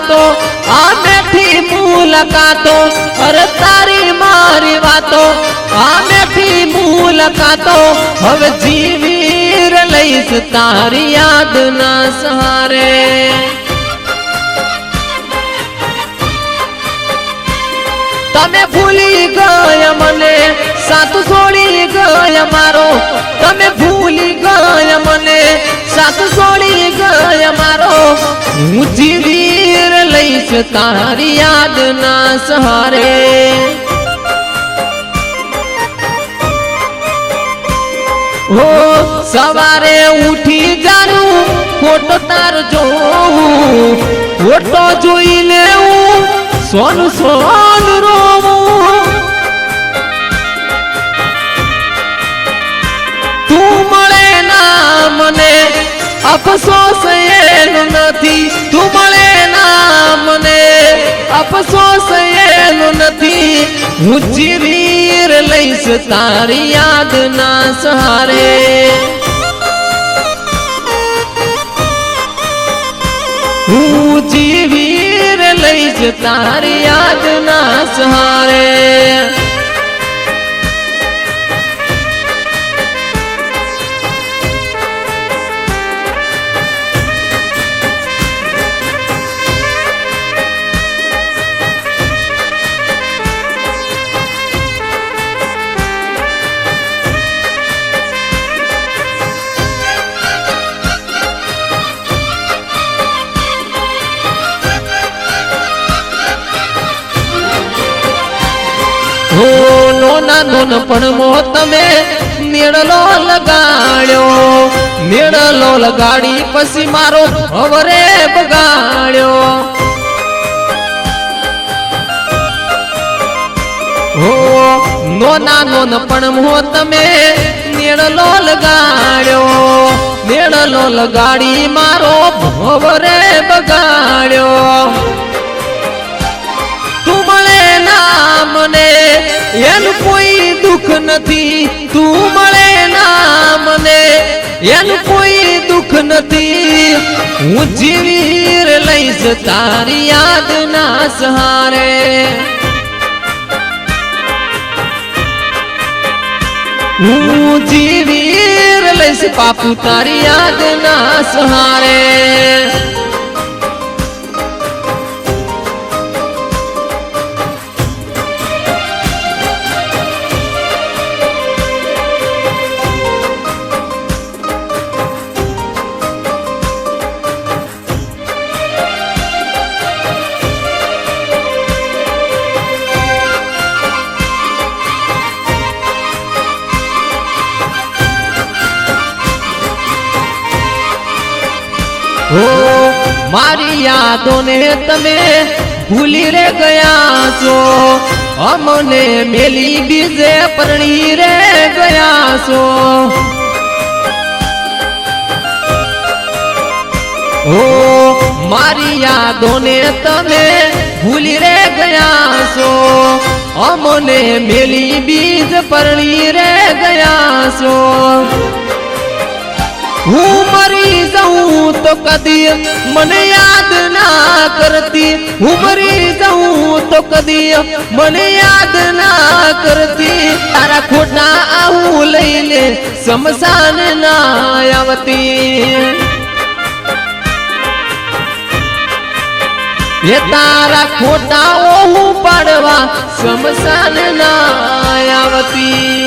વાતો આ મેઠી મુલાકાતો અરે તારી મારી વાતો આ મેઠી મુલાકાતો હવે જીવી લઈશ તારી યાદના સહારે તમે ભૂલી ગયા મને સાથ છોડી ગયા મારો તમે ભૂલી ગયા મને સાથ છોડી ગયા મારો હું જીવી લઈશ તારી યાદના સહારે હો સવારે ઉઠી જાનું ફોટો તાર જોઉં ફોટો જોઈ લેવું સોન સોન રોવું તું મળે ના મને અફસોસ એનો નથી તું મળે ના મને અફસોસ એનો નથી હું જીવી લઈશ તારી યાદના સહારે હું જીવી લઈશ તારી યાદના સહારે નોના નોન પણ મો તમે મેળલો લગાડ્યો મેળલો લગાડી પછી મારો હવરે બગાડ્યો હો નોના નોન પણ મો તમે મેળલો લગાડ્યો મેળલો લગાડી મારો હવરે બગાડ્યો તું મળે ના મને એનું કોઈ દુઃખ નથી તું મળે ના મને એનું કોઈ દુઃખ નથી હું જીવી લઈશ તારી યાદના સહારે હું જીવી લઈશ બાપુ તારી યાદના સહારે હો મારી યાદોને તમે ભૂલી રે ગયા છો અમને મેલી બીજે પરણી રે ગયા છો હો મારી યાદોને તમે ભૂલી રે ગયા છો અમને મેલી બીજ પરણી રે ગયા છો હું મરી જાઉં તો કદી મને યાદ ના કરતી હું મરી જાઉં તો કદી મને યાદ ના કરતી તારા ખોટા આવું લઈને શમશાન ના આવતી એ તારા ખોટા હું પાડવા શમશાન ના આવતી